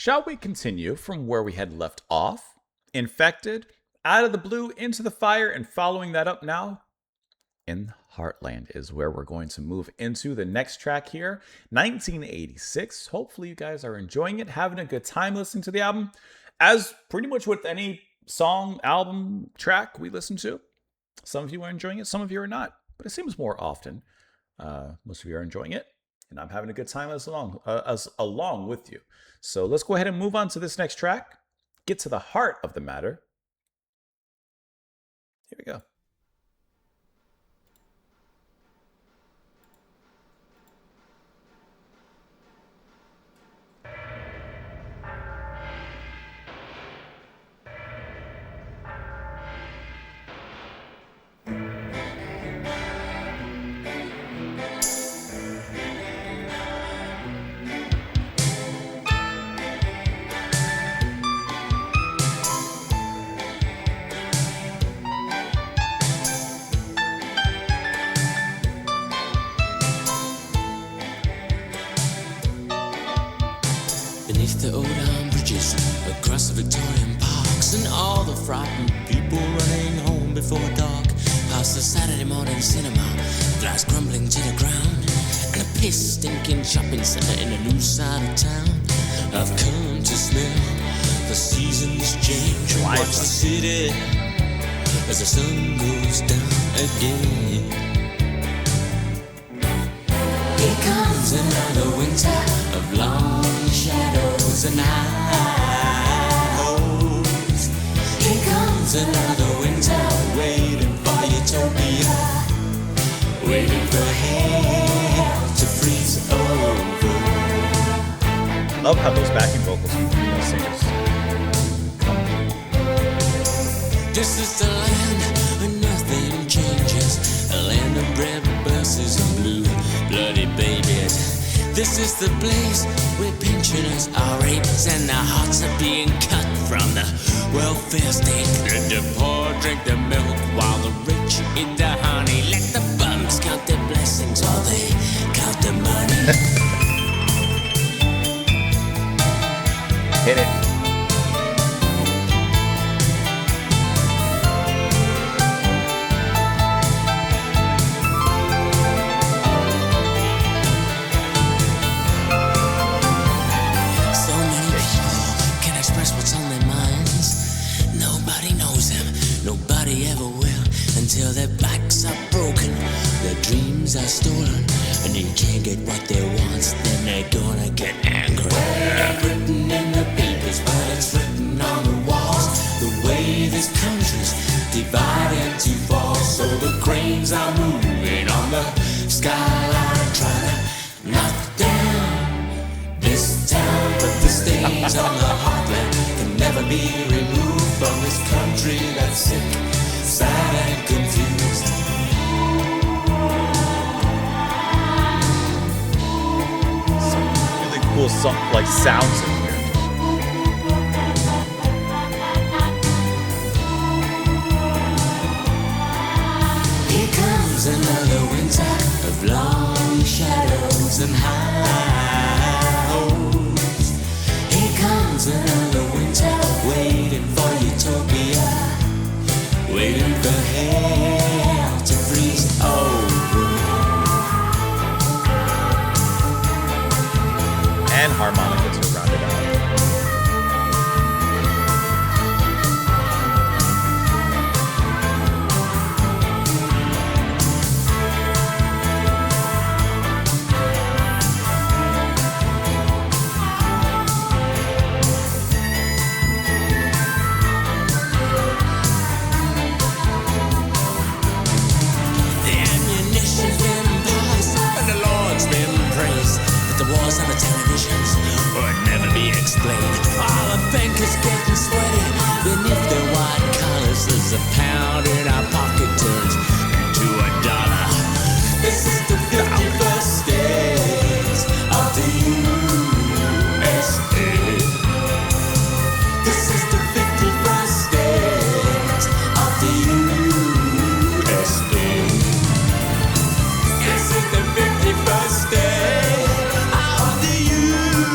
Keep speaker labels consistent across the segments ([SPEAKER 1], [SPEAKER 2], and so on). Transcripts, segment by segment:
[SPEAKER 1] shall we continue from where we had left off? Infected, out of the blue, into the fire, and following that up now in Heartland is where we're going to move into the next track here, 1986. Hopefully you guys are enjoying it, having a good time listening to the album. As pretty much with any song, album, track we listen to, some of you are enjoying it, some of you are not. But it seems more often most of you are enjoying it, and I'm having a good time as along with you. So let's go ahead and move on to this next track, get to the heart of the matter. Here we go.
[SPEAKER 2] Beneath the old iron bridges, across the Victorian parks, and all the frightened people running home before dark, past the Saturday morning cinema, glass crumbling to the ground, and a piss-stinking shopping centre in a new side of town. I've come to smell the seasons change and watch the city as the sun goes down again. Here comes another winter of long shadows and highs. Here comes another winter, waiting for utopia, waiting for hell to freeze over.
[SPEAKER 1] Love how those backing vocals from female singers.
[SPEAKER 2] This is the land where nothing changes, a land of red buses and blue bloody babies. This is the place where pensioners are raped and their hearts are being cut from the welfare state. Let the poor drink the milk while the rich eat the honey. Let the bums count their blessings while they count the money.
[SPEAKER 1] Hit it.
[SPEAKER 2] Until their backs are broken, their dreams are stolen, and they can't get what they want, then they're gonna get angry. Well, it ain't written in the papers, but it's written on the walls. The way this country's divided to fall, so the cranes are moving on the skyline, trying to knock down this town. But the stains on the heartland can never be removed from this country that's sick, sad and confused.
[SPEAKER 1] Some really cool sounds in here.
[SPEAKER 2] Here comes another winter of long shadows and highs. Here comes another winter, waiting for utopia, waiting for hell to freeze over.
[SPEAKER 1] And harmonica to round it out.
[SPEAKER 2] All the bankers getting sweaty beneath their white collars as a pound in our pocket turns into $1. This is the 51st state of the USA. This is the 51st state of the USA. This is the 51st state of the USA.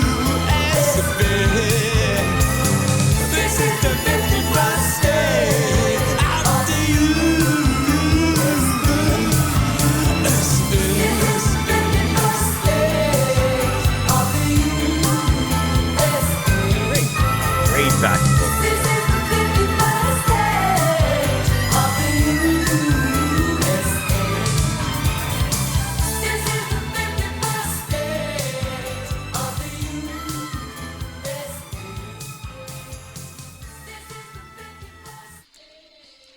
[SPEAKER 1] backing vocals
[SPEAKER 2] This
[SPEAKER 1] there.
[SPEAKER 2] is the 51st stage of the USA. This is the 51st stage of the USA. This is the 51st.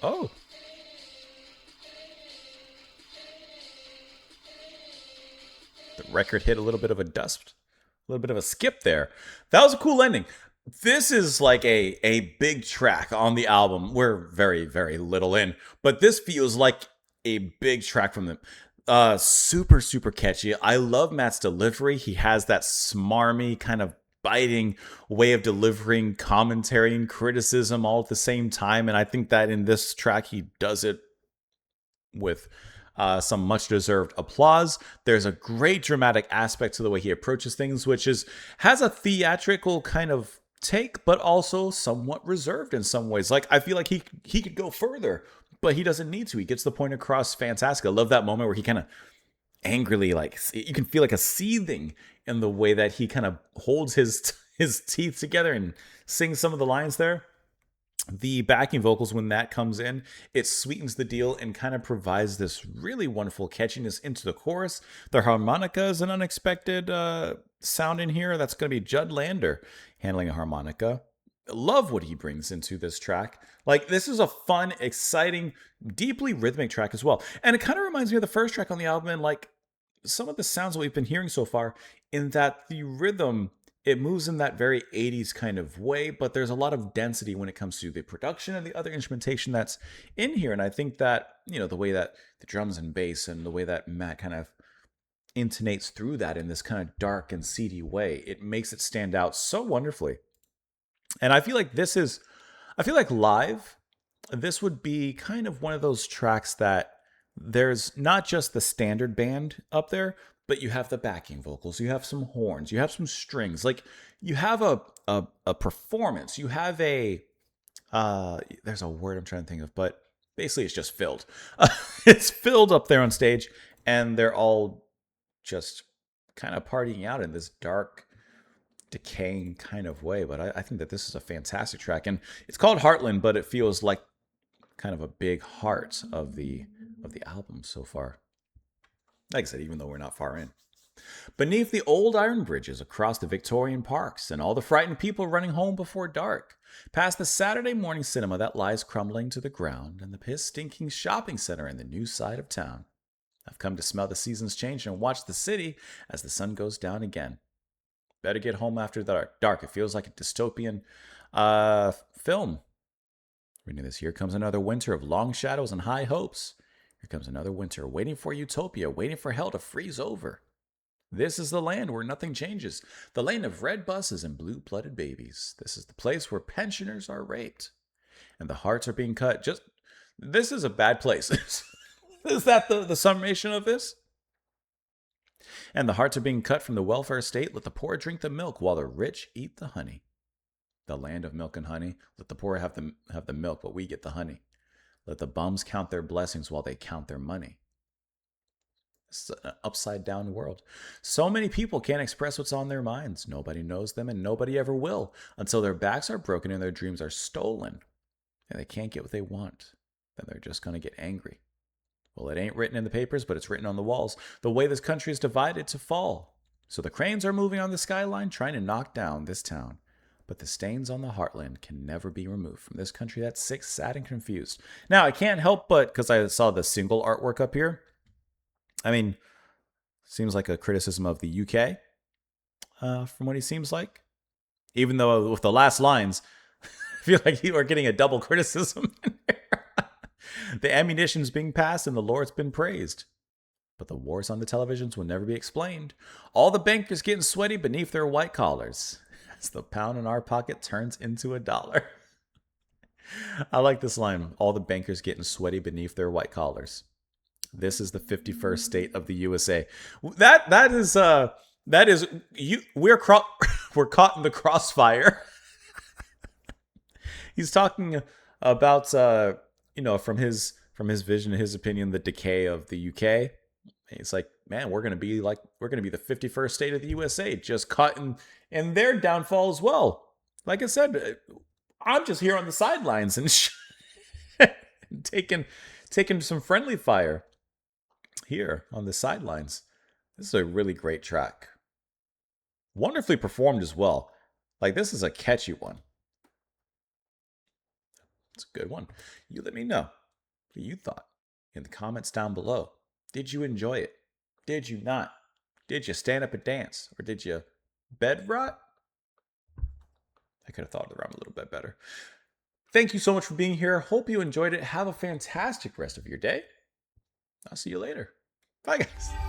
[SPEAKER 1] Oh, the record hit a little bit of a dust, a little bit of a skip there. That was a cool ending. This is like a big track on the album. We're very, very little in, but this feels like a big track from them. Super, super catchy. I love Matt's delivery. He has that smarmy kind of biting way of delivering commentary and criticism all at the same time. And I think that in this track, he does it with some much deserved applause. There's a great dramatic aspect to the way he approaches things, which is has a theatrical kind of take, but also somewhat reserved in some ways. Like I feel like he could go further, but he doesn't need to. He gets the point across fantastic. I love that moment where he kind of angrily, like you can feel like a seething in the way that he kind of holds his teeth together and sings some of the lines there. The backing vocals, when that comes in, it sweetens the deal and kind of provides this really wonderful catchiness into the chorus. The harmonica is an unexpected sound in here. That's going to be Judd Lander handling a harmonica. Love what he brings into this track. Like, this is a fun, exciting, deeply rhythmic track as well. And it kind of reminds me of the first track on the album and like some of the sounds that we've been hearing so far, in that the rhythm, it moves in that very 80s kind of way, but there's a lot of density when it comes to the production and the other instrumentation that's in here. And I think that, you know, the way that the drums and bass and the way that Matt kind of intonates through that in this kind of dark and seedy way, it makes it stand out so wonderfully. And I feel like live, this would be kind of one of those tracks that there's not just the standard band up there, but you have the backing vocals, you have some horns, you have some strings, like you have a performance, you have a there's a word I'm trying to think of, but basically it's just filled. It's filled up there on stage, and they're all just kind of partying out in this dark, decaying kind of way. But I think that this is a fantastic track, and it's called Heartland, but it feels like kind of a big heart of the album so far. Like I said, even though we're not far in. Beneath the old iron bridges across the Victorian parks, and all the frightened people running home before dark, past the Saturday morning cinema that lies crumbling to the ground, and the piss-stinking shopping center in the new side of town, I've come to smell the seasons change and watch the city as the sun goes down again. Better get home after dark. It feels like a dystopian film. Reading this, here comes another winter of long shadows and high hopes. Here comes another winter, waiting for utopia, waiting for hell to freeze over. This is the land where nothing changes, the land of red buses and blue-blooded babies. This is the place where pensioners are raped, and the hearts are being cut. This is a bad place. Is that the summation of this? And the hearts are being cut from the welfare state. Let the poor drink the milk while the rich eat the honey. The land of milk and honey. Let the poor have the milk, but we get the honey. Let the bums count their blessings while they count their money. It's an upside down world. So many people can't express what's on their minds. Nobody knows them, and nobody ever will, until their backs are broken and their dreams are stolen, and they can't get what they want. Then they're just going to get angry. Well, it ain't written in the papers, but it's written on the walls. The way this country is divided to fall. So the cranes are moving on the skyline, trying to knock down this town. But the stains on the heartland can never be removed from this country that's sick, sad, and confused. Now, I can't help but, because I saw the single artwork up here, I mean, seems like a criticism of the UK, from what he seems like. Even though with the last lines, I feel like you are getting a double criticism in there. The ammunition's being passed and the Lord's been praised. But the wars on the televisions will never be explained. All the bankers getting sweaty beneath their white collars as the pound in our pocket turns into $1. I like this line. All the bankers getting sweaty beneath their white collars. This is the 51st state of the USA. That is you. We're caught in the crossfire. He's talking about from his vision, his opinion, the decay of the UK. It's like, man, we're gonna be the 51st state of the USA, just caught in their downfall as well. Like I said, I'm just here on the sidelines and taking some friendly fire here on the sidelines. This is a really great track. Wonderfully performed as well. Like, this is a catchy one. It's a good one. You let me know what you thought in the comments down below. Did you enjoy it? Did you not? Did you stand up and dance? Or did you bed rot? I could have thought of the rhyme a little bit better. Thank you so much for being here. Hope you enjoyed it. Have a fantastic rest of your day. I'll see you later. Bye, guys.